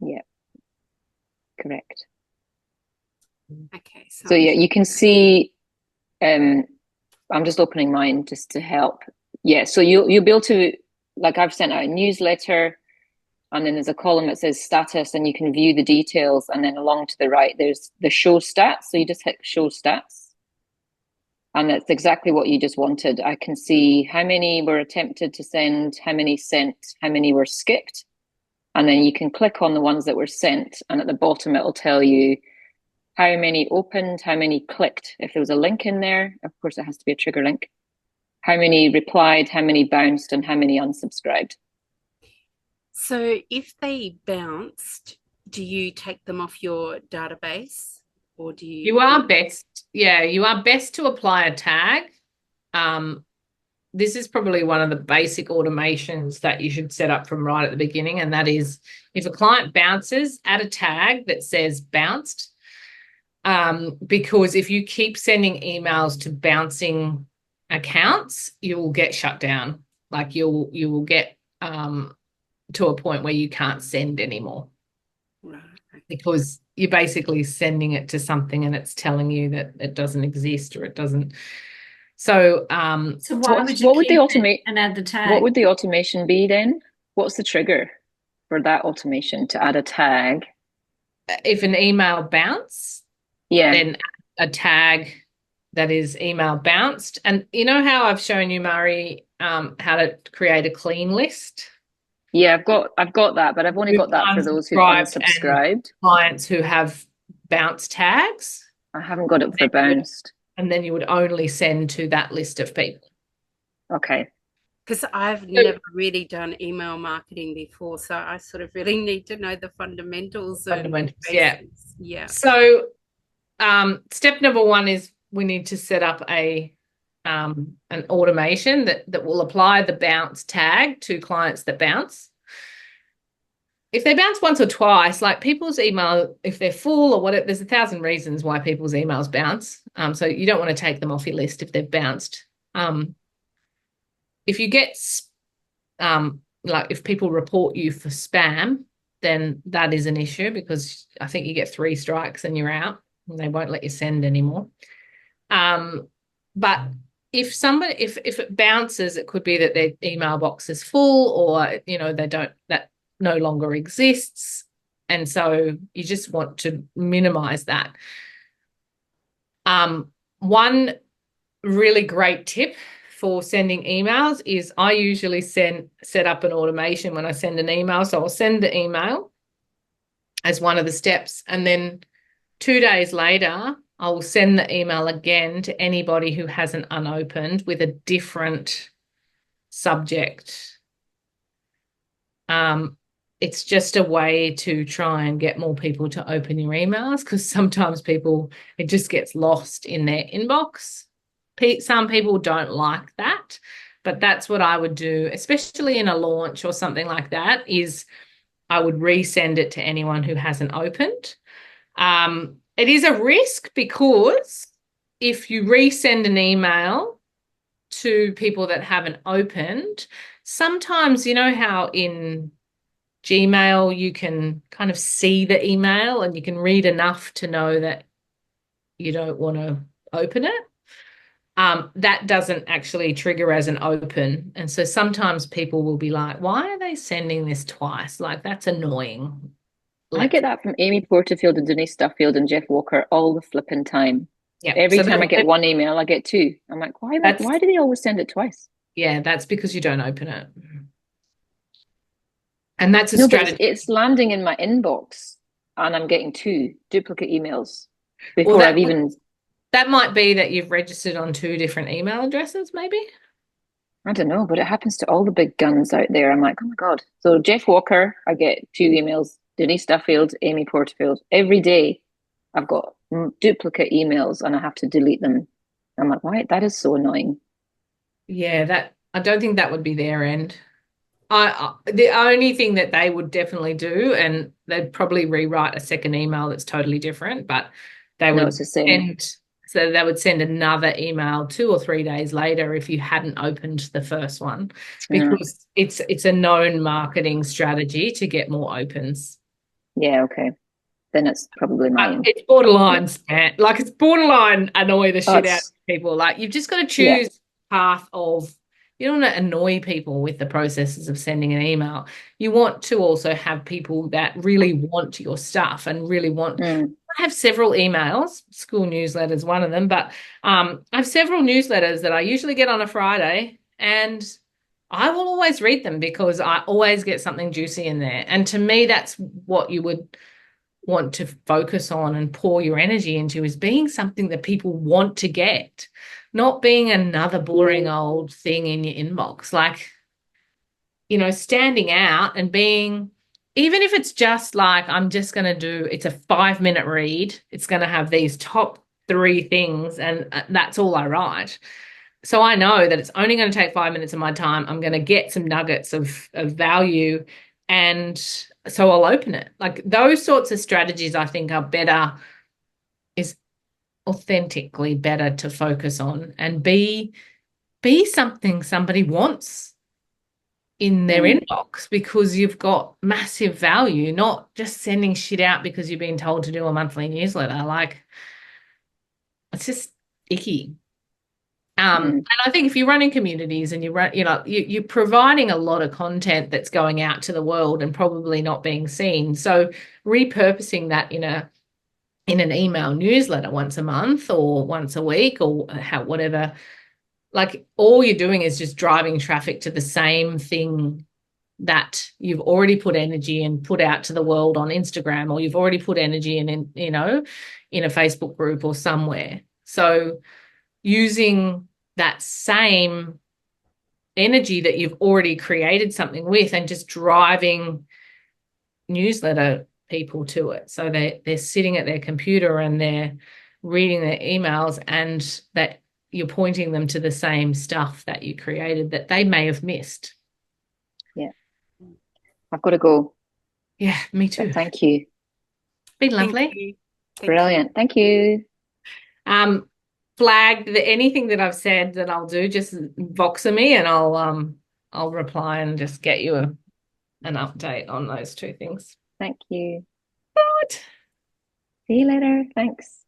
Yeah, correct. Okay. So yeah, you can see, I'm just opening mine just to help. Yeah, so you'll be able to, like I've sent out a newsletter, and then there's a column that says status, and you can view the details, and then along to the right, there's the show stats. So you just hit show stats. And that's exactly what you just wanted. I can see how many were attempted to send, how many sent, how many were skipped. And then you can click on the ones that were sent, and at the bottom it'll tell you how many opened, how many clicked. If there was a link in there, of course it has to be a trigger link. How many replied, how many bounced, and how many unsubscribed. So if they bounced, do you take them off your database, or do you? You are best, yeah, you are best to apply a tag. This is probably one of the basic automations that you should set up from right at the beginning, and that is if a client bounces, add a tag that says bounced, because if you keep sending emails to bouncing accounts, you will get shut down. Like you will get to a point where you can't send anymore. Right. Because you're basically sending it to something and it's telling you that it doesn't exist or it doesn't. So So why would you what would keep the it and add the tag? What would the automation be then? What's the trigger for that automation to add a tag? If an email bounce, yeah, then a tag that is email bounced. And you know how I've shown you, Murray, how to create a clean list? Yeah, I've got that, but I've only got that for those who unsubscribed. Clients who have bounce tags. I haven't got it for bounced. And then you would only send to that list of people. Okay. Because I've never really done email marketing before, so I sort of really need to know the fundamentals. Yeah. Yeah. So step number one is we need to set up an automation that will apply the bounce tag to clients that bounce. If they bounce once or twice, like people's email, if they're full or whatever, there's 1,000 reasons why people's emails bounce. So you don't want to take them off your list if they've bounced. If you get, like if people report you for spam, then that is an issue, because I think you get 3 strikes and you're out and they won't let you send anymore. But if it bounces, it could be that their email box is full, or, you know, that no longer exists. And so you just want to minimize that. One really great tip for sending emails is I usually set up an automation when I send an email. So I'll send the email as one of the steps, and then 2 days later, I will send the email again to anybody who hasn't unopened with a different subject. It's just a way to try and get more people to open your emails, because sometimes it just gets lost in their inbox. Some people don't like that, but that's what I would do, especially in a launch or something like that, is I would resend it to anyone who hasn't opened. It is a risk, because if you resend an email to people that haven't opened, sometimes, you know how in Gmail you can kind of see the email and you can read enough to know that you don't want to open it. That doesn't actually trigger as an open. And so sometimes people will be like, why are they sending this twice? Like, that's annoying. I get that from Amy Porterfield and Denise Duffield and Jeff Walker all the flipping time. Yeah. Every time I get one email, I get 2. I'm like, why do they always send it twice? Yeah, that's because you don't open it. And that's a strategy. It's landing in my inbox and I'm getting 2 duplicate emails before I've even... That might be that you've registered on 2 different email addresses, maybe? I don't know, but it happens to all the big guns out there. I'm like, oh my God. So Jeff Walker, I get 2 emails. Denise Duffield, Amy Porterfield. Every day I've got duplicate emails and I have to delete them. I'm like, why? That is so annoying. Yeah, I don't think that would be their end. The only thing that they would definitely do, and they'd probably rewrite a second email that's totally different, but they No, would it's the same. they would send another email 2 or 3 days later if you hadn't opened the first one, because it's a known marketing strategy to get more opens. Yeah, okay. Then it's probably mine. It's borderline spam. Like, it's borderline annoy the shit out it's- of people. Like, you've just got to choose path of, you don't want to annoy people with the processes of sending an email. You want to also have people that really want your stuff and really want. I have several emails, school newsletters, one of them, but I have several newsletters that I usually get on a Friday, and I will always read them because I always get something juicy in there. And to me, that's what you would want to focus on and pour your energy into, is being something that people want to get, not being another boring old thing in your inbox. Like, you know, standing out and being, even if it's just like, I'm just going to do, it's a 5-minute read. It's going to have these top 3 things, and that's all I write. So I know that it's only going to take 5 minutes of my time. I'm going to get some nuggets of value, and so I'll open it. Like, those sorts of strategies I think are better, is authentically better to focus on, and be something somebody wants in their inbox, because you've got massive value, not just sending shit out because you've been told to do a monthly newsletter. Like, it's just icky. And I think if you're running communities and you're providing a lot of content that's going out to the world and probably not being seen. So repurposing that in an email newsletter once a month or once a week or whatever, like, all you're doing is just driving traffic to the same thing that you've already put energy and put out to the world on Instagram, or you've already put energy in a Facebook group or somewhere. So using that same energy that you've already created something with, and just driving newsletter people to it. So they're sitting at their computer and they're reading their emails, and that you're pointing them to the same stuff that you created that they may have missed. Yeah. I've got to go. Yeah, me too. But thank you. Been lovely. Thank you. Brilliant. Thank you. Flagged that anything that I've said that I'll do, just Voxer me and I'll reply and just get you an update on those 2 things. Thank you. Right. See you later. Thanks.